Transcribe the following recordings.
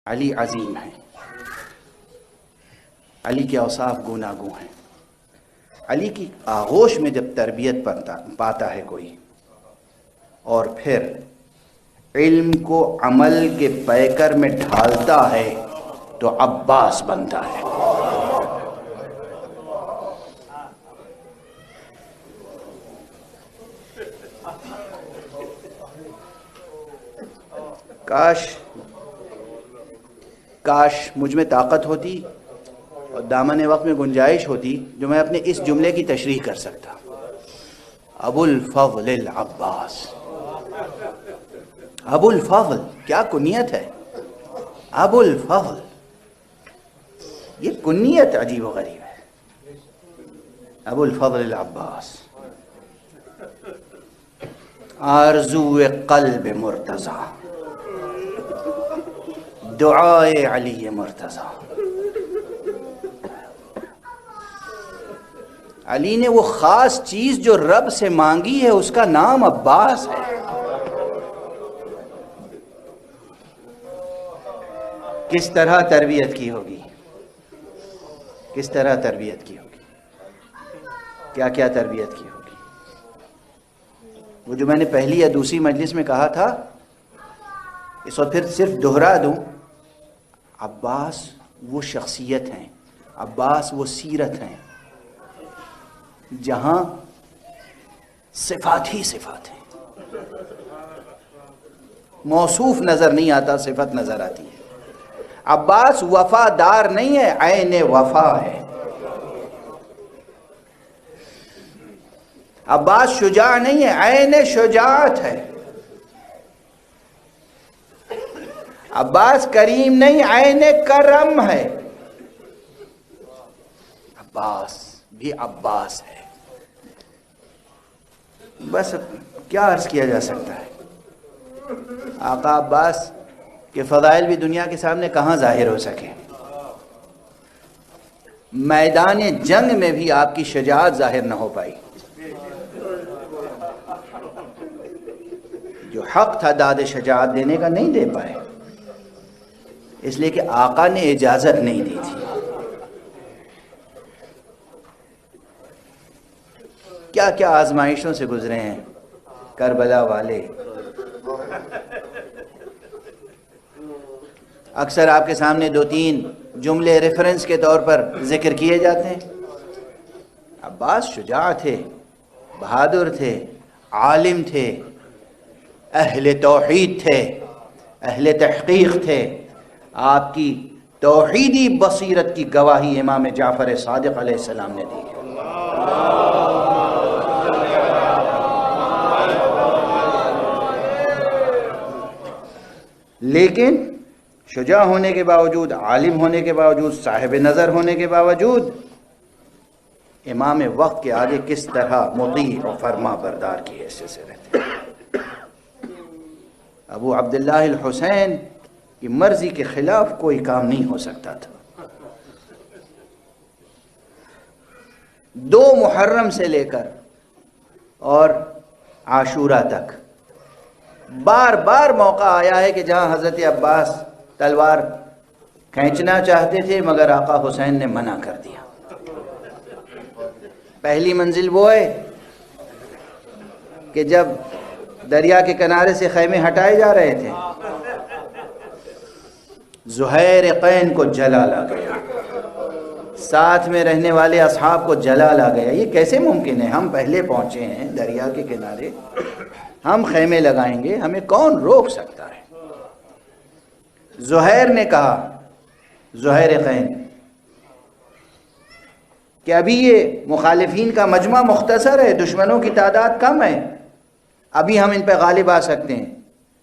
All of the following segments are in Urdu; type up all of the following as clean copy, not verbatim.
علی عظیم ہیں، علی کے اوصاف گوناگوں ہیں۔ علی کی آغوش میں جب تربیت پاتا ہے کوئی اور پھر علم کو عمل کے پیکر میں ڈھالتا ہے تو عباس بنتا ہے۔ کاش مجھ میں طاقت ہوتی اور دامن وقت میں گنجائش ہوتی جو میں اپنے اس جملے کی تشریح کر سکتا۔ ابو الفضل العباس، ابو الفضل کیا کنیت ہے، ابو الفضل، یہ کنیت عجیب و غریب ہے۔ ابو الفضل العباس، آرزو قلب مرتضی، دعائے علی مرتضی۔ علی نے وہ خاص چیز جو رب سے مانگی ہے اس کا نام عباس ہے۔ کس طرح تربیت کی ہوگی، کس طرح تربیت کی ہوگی، کیا کیا تربیت کی ہوگی۔ وہ جو میں نے پہلی یا دوسری مجلس میں کہا تھا اس وقت پھر صرف دہرا دوں، عباس وہ شخصیت ہیں، عباس وہ سیرت ہیں جہاں صفات ہی صفات ہیں، موصوف نظر نہیں آتا، صفت نظر آتی ہے۔ عباس وفادار نہیں ہے، عین وفا ہے۔ عباس شجاع نہیں ہے، عین شجاعت ہے۔ عباس کریم نہیں، عین کرم ہے۔ عباس بھی عباس ہے۔ بس کیا عرض کیا جا سکتا ہے، آقا عباس کے فضائل بھی دنیا کے سامنے کہاں ظاہر ہو سکے۔ میدان جنگ میں بھی آپ کی شجاعت ظاہر نہ ہو پائی۔ جو حق تھا داد شجاعت دینے کا نہیں دے پائے، اس لیے کہ آقا نے اجازت نہیں دی تھی۔ کیا کیا آزمائشوں سے گزرے ہیں کربلا والے۔ اکثر آپ کے سامنے دو تین جملے ریفرنس کے طور پر ذکر کیے جاتے ہیں۔ عباس شجاع تھے، بہادر تھے، عالم تھے، اہل توحید تھے، اہل تحقیق تھے۔ آپ کی توحیدی بصیرت کی گواہی امام جعفر صادق علیہ السلام نے دی ہے۔ لیکن شجاع ہونے کے باوجود، عالم ہونے کے باوجود، صاحب نظر ہونے کے باوجود امام وقت کے آگے کس طرح مطیع و فرما بردار کی حیثیت سے رہتے ہیں۔ ابو عبداللہ الحسین کی مرضی کے خلاف کوئی کام نہیں ہو سکتا تھا۔ 2 محرم سے لے کر اور عاشورہ تک بار بار موقع آیا ہے کہ جہاں حضرت عباس تلوار کھینچنا چاہتے تھے مگر آقا حسین نے منع کر دیا۔ پہلی منزل وہ ہے کہ جب دریا کے کنارے سے خیمے ہٹائے جا رہے تھے، زہیر قین کو جلال آ گیا، ساتھ میں رہنے والے اصحاب کو جلال آ گیا۔ یہ کیسے ممکن ہے؟ ہم پہلے پہنچے ہیں دریا کے کنارے، ہم خیمے لگائیں گے، ہمیں کون روک سکتا ہے؟ زہیر نے کہا، زہیر قین، کہ ابھی یہ مخالفین کا مجمع مختصر ہے، دشمنوں کی تعداد کم ہے، ابھی ہم ان پہ غالب آ سکتے ہیں،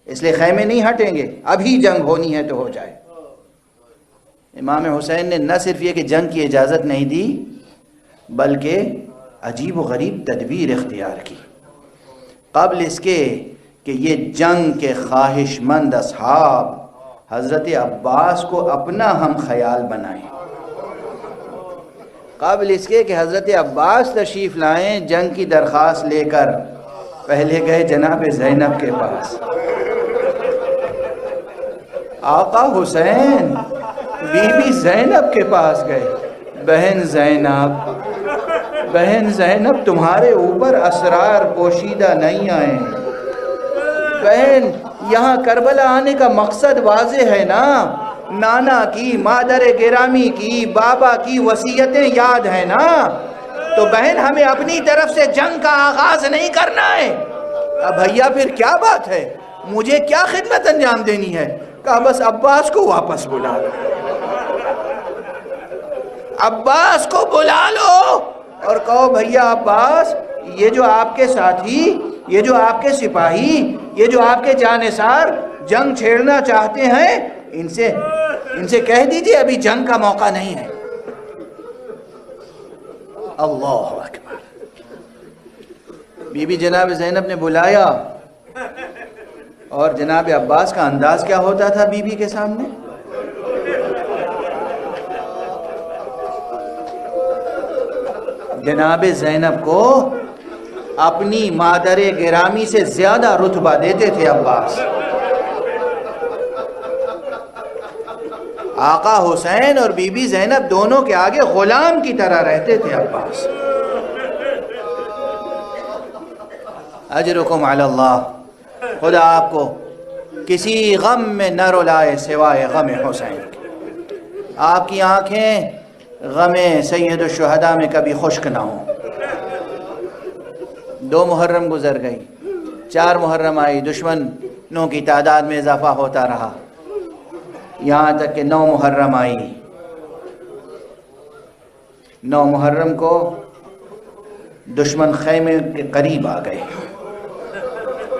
اس لیے خیمے نہیں ہٹیں گے، ابھی جنگ ہونی ہے تو ہو جائے۔ امام حسین نے نہ صرف یہ کہ جنگ کی اجازت نہیں دی بلکہ عجیب و غریب تدبیر اختیار کی۔ قبل اس کے کہ یہ جنگ کے خواہش مند اصحاب حضرت عباس کو اپنا ہم خیال بنائیں، قبل اس کے کہ حضرت عباس تشریف لائیں جنگ کی درخواست لے کر، پہلے گئے جناب زینب کے پاس، آقا حسین بی بی زینب کے پاس گئے. بہن زینب تمہارے اوپر اسرار پوشیدہ نہیں آئے. بہن یہاں کربلا آنے کا مقصد واضح ہے نا. نانا کی، مادر گرامی کی، بابا کی وصیتیں یاد ہیں نا. تو بہن ہمیں اپنی طرف سے جنگ کا آغاز نہیں کرنا ہے. بھیا پھر کیا بات ہے، مجھے کیا خدمت انجام دینی ہے؟ کہا بس عباس کو واپس بلا لو. عباس کو بلا لو اور کہو بھیا عباس، یہ جو آپ کے ساتھی، یہ جو آپ کے سپاہی، یہ جو آپ کے جانثار جنگ چھیڑنا چاہتے ہیں، ان سے کہہ دیجئے ابھی جنگ کا موقع نہیں ہے. اللہ اکبر. بی بی جناب زینب نے بلایا، اور جناب عباس کا انداز کیا ہوتا تھا بی بی کے سامنے؟ جناب زینب کو اپنی مادر گرامی سے زیادہ رتبہ دیتے تھے عباس. آقا حسین اور بی بی زینب دونوں کے آگے غلام کی طرح رہتے تھے عباس. اجرکم علی اللہ. خدا آپ کو کسی غم میں نہ رلائے سوائے غم حسین کے. آپ کی آنکھیں غم سید الشہداء میں کبھی خشک نہ ہوں. 2 محرم گزر گئی، 4 محرم آئی، دشمنوں کی تعداد میں اضافہ ہوتا رہا، یہاں تک کہ 9 محرم آئی. 9 محرم کو دشمن خیمے کے قریب آ گئے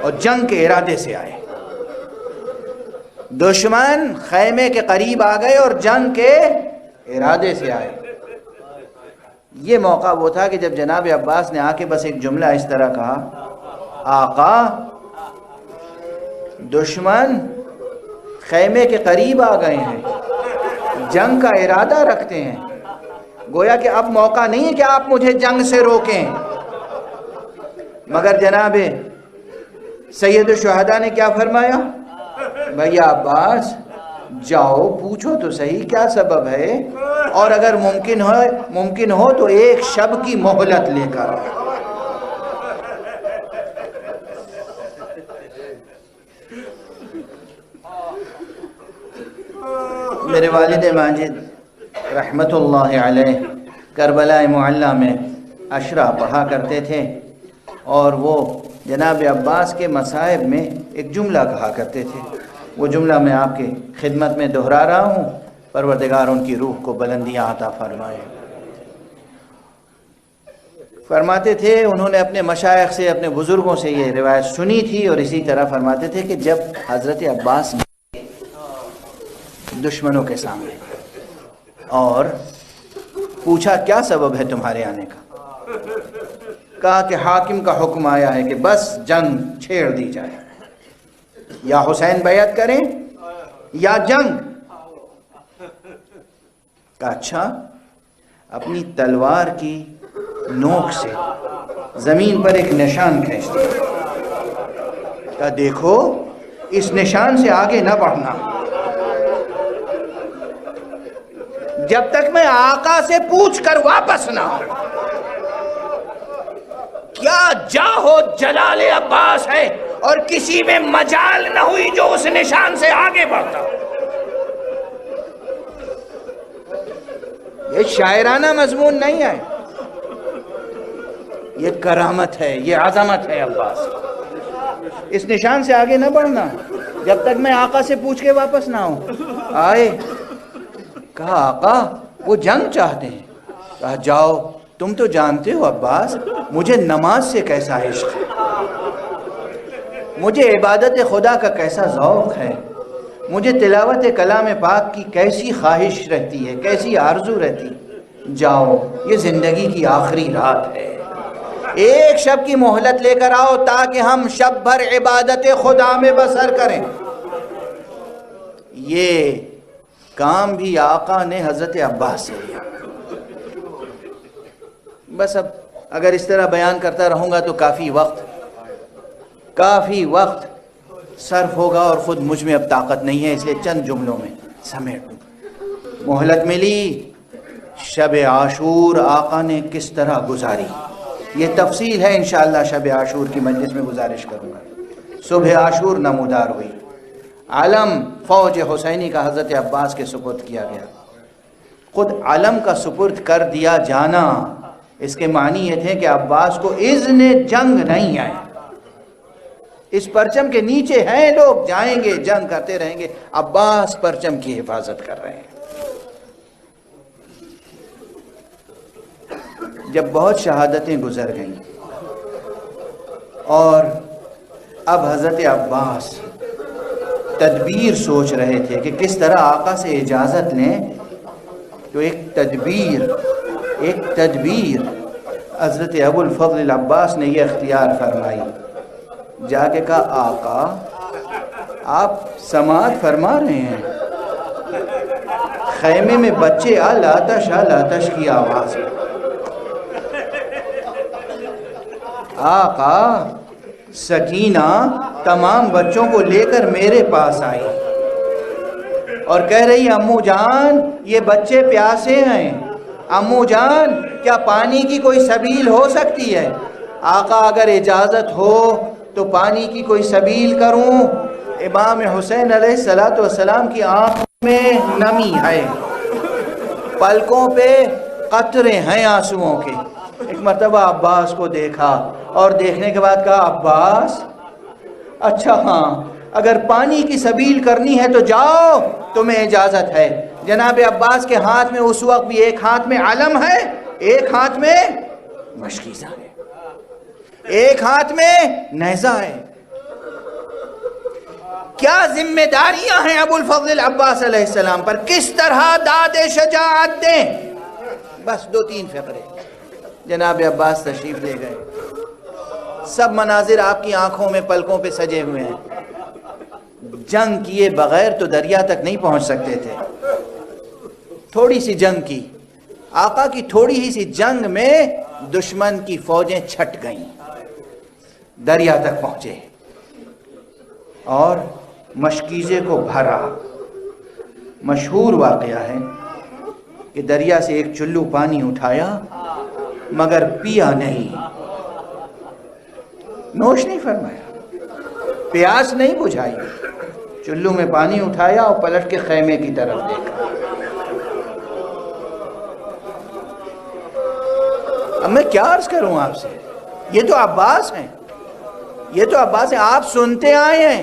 اور جنگ کے ارادے سے آئے. دشمن خیمے کے قریب آ گئے اور جنگ کے ارادے سے آئے. یہ موقع وہ تھا کہ جب جناب عباس نے آ کے بس ایک جملہ اس طرح کہا، آقا دشمن خیمے کے قریب آ گئے ہیں، جنگ کا ارادہ رکھتے ہیں. گویا کہ اب موقع نہیں ہے کہ آپ مجھے جنگ سے روکیں. مگر جناب سید الشہداء نے کیا فرمایا؟ بھیا عباس جاؤ، پوچھو تو صحیح کیا سبب ہے، اور اگر ممکن ہو تو 1 شب کی مہلت لے کر. میرے والد ماجد رحمت اللہ علیہ کربلا معلی میں عشرہ پڑھا کرتے تھے، اور وہ جناب عباس کے مصائب میں ایک جملہ کہا کرتے تھے. وہ جملہ میں آپ کی خدمت میں دہرا رہا ہوں. پروردگار ان کی روح کو بلندیاں عطا فرمائے. فرماتے تھے انہوں نے اپنے مشائخ سے، اپنے بزرگوں سے یہ روایت سنی تھی، اور اسی طرح فرماتے تھے کہ جب حضرت عباس دشمنوں کے سامنے اور پوچھا کیا سبب ہے تمہارے آنے کا، کہا کہ حاکم کا حکم آیا ہے کہ بس جنگ چھیڑ دی جائے، یا حسین بیعت کریں یا جنگ. کہا اچھا. اپنی تلوار کی نوک سے زمین پر ایک نشان کھینچ دیا. کہا دیکھو اس نشان سے آگے نہ بڑھنا جب تک میں آقا سے پوچھ کر واپس نہ ہوں. کیا جاہو جلال عباس ہے، اور کسی میں مجال نہ ہوئی جو اس نشان سے آگے بڑھتا. یہ شاعرانہ مضمون نہیں ہے، یہ کرامت ہے، یہ عظمت ہے عباس. اس نشان سے آگے نہ بڑھنا جب تک میں آقا سے پوچھ کے واپس نہ ہوں. آئے، کہا آقا وہ جنگ چاہتے ہیں. کہا جاؤ، تم تو جانتے ہو عباس مجھے نماز سے کیسا عشق ہے، مجھے عبادت خدا کا کیسا ذوق ہے، مجھے تلاوت کلام پاک کی کیسی خواہش رہتی ہے، کیسی آرزو رہتی. جاؤ، یہ زندگی کی آخری رات ہے، 1 شب کی مہلت لے کر آؤ تاکہ ہم شب بھر عبادت خدا میں بسر کریں. یہ کام بھی آقا نے حضرت عباس سے لیا. بس اب اگر اس طرح بیان کرتا رہوں گا تو کافی وقت صرف ہوگا اور خود مجھ میں اب طاقت نہیں ہے، اس لیے چند جملوں میں سمیٹ دوں۔ مہلت ملی، شب عاشور آقا نے کس طرح گزاری، یہ تفصیل ہے انشاءاللہ شب عاشور کی مجلس میں گزارش کروں گا۔ صبح عاشور نمودار ہوئی، علم فوج حسینی کا حضرت عباس کے سپرد کیا گیا۔ خود علم کا سپرد کر دیا جانا، اس کے معنی یہ تھے کہ عباس کو اذن جنگ نہیں آئے، اس پرچم کے نیچے ہیں لوگ، جائیں گے جنگ کرتے رہیں گے، عباس پرچم کی حفاظت کر رہے ہیں۔ جب بہت شہادتیں گزر گئیں اور اب حضرت عباس تدبیر سوچ رہے تھے کہ کس طرح آقا سے اجازت لیں، تو ایک تدبیر حضرت ابو الفضل العباس نے یہ اختیار فرمائی، جا کے کہا آقا آپ سماعت فرما رہے ہیں، خیمے میں بچے لاتش کی آواز، آقا سکینہ تمام بچوں کو لے کر میرے پاس آئی اور کہہ رہی امو جان یہ بچے پیاسے ہیں، امو جان کیا پانی کی کوئی سبیل ہو سکتی ہے؟ آقا اگر اجازت ہو تو پانی کی کوئی سبیل کروں۔ امام حسین علیہ السلام کی آنکھوں میں نمی ہے، پلکوں پہ قطرے ہیں آنسوؤں کے۔ ایک مرتبہ عباس کو دیکھا اور دیکھنے کے بعد کہا عباس اچھا ہاں اگر پانی کی سبیل کرنی ہے تو جاؤ، تمہیں اجازت ہے۔ جناب عباس کے ہاتھ میں اس وقت بھی ایک ہاتھ میں علم ہے، ایک ہاتھ میں مشکیزہ ہے، ایک ہاتھ میں نیزہ ہے۔ کیا ذمہ داریاں ہیں ابو الفضل العباس علیہ السلام پر، کس طرح داد شجاعت دیں؟ بس 2-3 فقرے۔ جناب عباس تشریف لے گئے، سب مناظر آپ کی آنکھوں میں پلکوں پہ سجے ہوئے ہیں۔ جنگ کیے بغیر تو دریا تک نہیں پہنچ سکتے تھے، تھوڑی سی جنگ کی، آقا کی تھوڑی ہی سی جنگ میں دشمن کی فوجیں چھٹ گئیں، دریا تک پہنچے اور مشکیزے کو بھرا۔ مشہور واقعہ ہے کہ دریا سے ایک چلو پانی اٹھایا مگر پیا نہیں، نوش نہیں فرمایا، پیاس نہیں بجھائی، چلو میں پانی اٹھایا اور پلٹ کے خیمے کی طرف دیکھا۔ اب میں کیا عرض کروں آپ سے، یہ تو عباس ہیں، یہ تو عباس ہیں، آپ سنتے آئے ہیں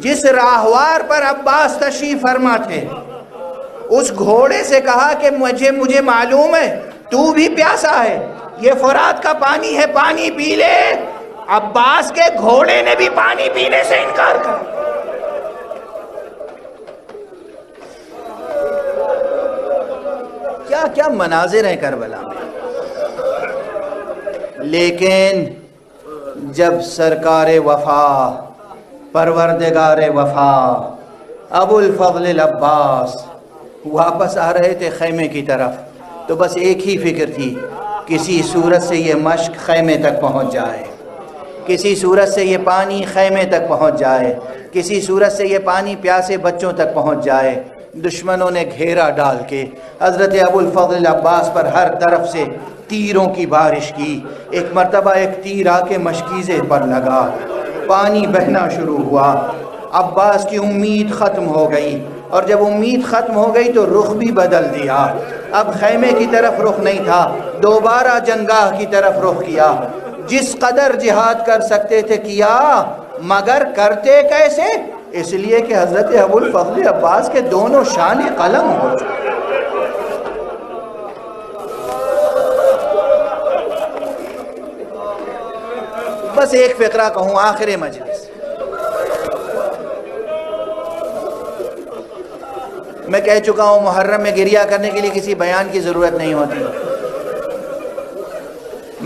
جس راہوار پر عباس تشریف فرما تھے، اس گھوڑے سے کہا کہ مجھے معلوم ہے تو بھی پیاسا ہے، یہ فرات کا پانی ہے، پانی پی لے۔ عباس کے گھوڑے نے بھی پانی پینے سے انکار کر۔ کیا کیا مناظر ہیں کربلا میں۔ لیکن جب سرکار وفا، پروردگار وفا ابو الفضل العباس واپس آ رہے تھے خیمے کی طرف، تو بس ایک ہی فکر تھی، کسی صورت سے یہ مشک خیمے تک پہنچ جائے، کسی صورت سے یہ پانی خیمے تک پہنچ جائے، کسی صورت سے یہ پانی پیاسے بچوں تک پہنچ جائے۔ دشمنوں نے گھیرا ڈال کے حضرت ابو الفضل العباس پر ہر طرف سے تیروں کی بارش کی۔ ایک مرتبہ ایک تیر آ کے مشکیزے پر لگا، پانی بہنا شروع ہوا، عباس کی امید ختم ہو گئی، اور جب امید ختم ہو گئی تو رخ بھی بدل دیا۔ اب خیمے کی طرف رخ نہیں تھا، دوبارہ جنگاہ کی طرف رخ کیا۔ جس قدر جہاد کر سکتے تھے کیا، مگر کرتے کیسے؟ اس لیے کہ حضرت ابو الفضل عباس کے دونوں شان قلم ہو چکے۔ بس ایک فقرہ کہوں آخر مجلس، میں کہہ چکا ہوں محرم میں گریہ کرنے کے لیے کسی بیان کی ضرورت نہیں ہوتی،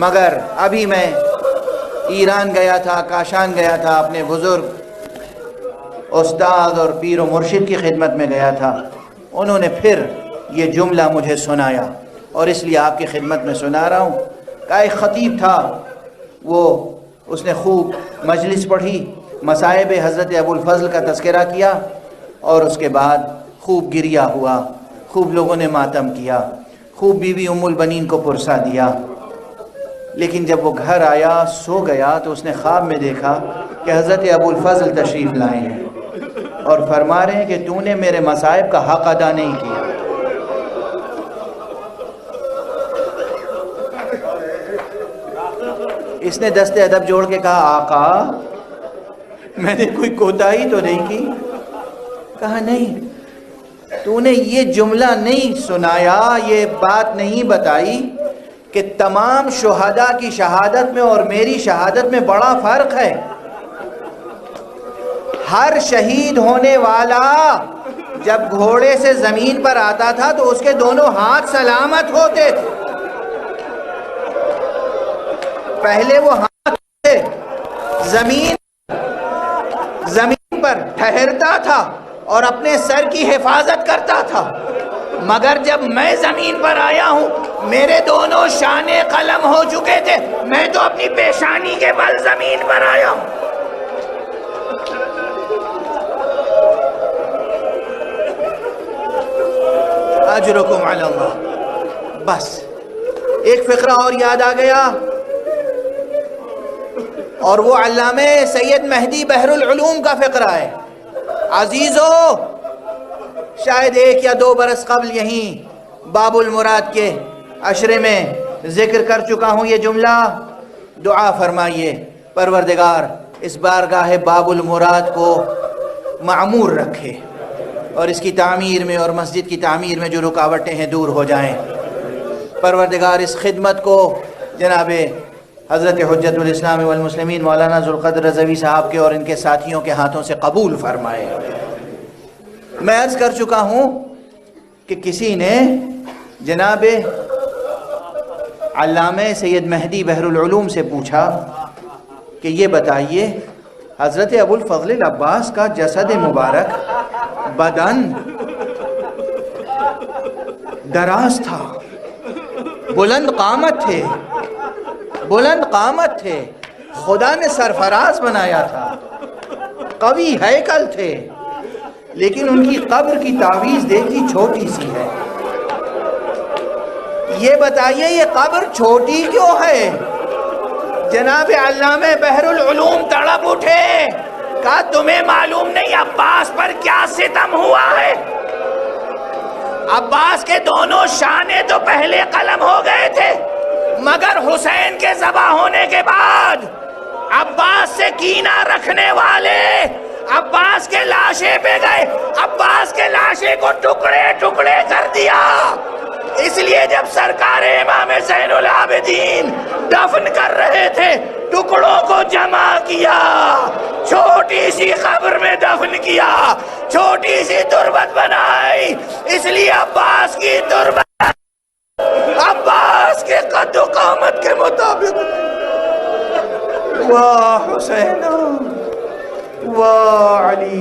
مگر ابھی میں ایران گیا تھا، کاشان گیا تھا، اپنے بزرگ استاد اور پیر و مرشد کی خدمت میں گیا تھا، انہوں نے پھر یہ جملہ مجھے سنایا اور اس لیے آپ کی خدمت میں سنا رہا ہوں۔ کہ ایک خطیب تھا، اس نے خوب مجلس پڑھی، مصائب حضرت ابو الفضل کا تذکرہ کیا اور اس کے بعد خوب گریہ ہوا، خوب لوگوں نے ماتم کیا، خوب بیوی ام البنین کو پرسا دیا۔ لیکن جب وہ گھر آیا، سو گیا، تو اس نے خواب میں دیکھا کہ حضرت ابو الفضل تشریف لائے ہیں اور فرما رہے ہیں کہ تو نے میرے مصائب کا حق ادا نہیں کیا۔ اس نے دست ادب جوڑ کے کہا آقا میں نے کوئی کوتاہی تو نہیں کی؟ کہا نہیں، تو نے یہ جملہ نہیں سنایا، یہ بات نہیں بتائی کہ تمام شہداء کی شہادت میں اور میری شہادت میں بڑا فرق ہے۔ ہر شہید ہونے والا جب گھوڑے سے زمین پر آتا تھا تو اس کے دونوں ہاتھ سلامت ہوتے تھے، پہلے وہ ہاتھ سے زمین پر ٹھہرتا تھا اور اپنے سر کی حفاظت کرتا تھا، مگر جب میں زمین پر آیا ہوں میرے دونوں شانے قلم ہو چکے تھے، میں تو اپنی پیشانی کے بل زمین پر آیا ہوں۔ اجرکم علی اللہ۔ بس ایک فقرہ اور یاد آ گیا، اور وہ علامہ سید مہدی بحر العلوم کا فقرہ ہے۔ عزیزو، شاید 1 یا 2 برس قبل یہیں باب المراد کے عشرے میں ذکر کر چکا ہوں یہ جملہ۔ دعا فرمائیے پروردگار اس بارگاہ باب المراد کو معمور رکھے اور اس کی تعمیر میں اور مسجد کی تعمیر میں جو رکاوٹیں ہیں دور ہو جائیں۔ پروردگار اس خدمت کو جناب حضرت حجت الاسلام والمسلمین مولانا ذوالقدر رضوی صاحب کے اور ان کے ساتھیوں کے ہاتھوں سے قبول فرمائے۔ میں عرض کر چکا ہوں کہ کسی نے جناب علامہ سید مہدی بحر العلوم سے پوچھا کہ یہ بتائیے حضرت ابو الفضل العباس کا جسد مبارک بدن دراز تھا، بلند قامت تھے، خدا نے سرفراز بنایا تھا، قوی ہیکل تھے، لیکن ان کی قبر کی تعویذ دیکھی چھوٹی سی ہے۔ یہ بتائیے یہ قبر چھوٹی کیوں ہے؟ جناب علامہ بحر العلوم تڑپ اٹھے، کہا تمہیں معلوم نہیں عباس پر کیا ستم ہوا ہے؟ عباس کے دونوں شانے تو پہلے قلم ہو گئے تھے، مگر حسین کے ذبح ہونے کے بعد عباس سے کینہ رکھنے والے عباس کے لاشے پہ گئے، عباس کے لاشے کو ٹکڑے ٹکڑے کر دیا۔ اس لیے جب سرکار امام زین العابدین دفن کر رہے تھے ٹکڑوں کو جمع کیا، چھوٹی سی قبر میں دفن کیا، چھوٹی سی تربت بنائی، اس لیے عباس کی تربت عباس کے قد و قامت کے مطابق۔ واہ حسین واہ علی۔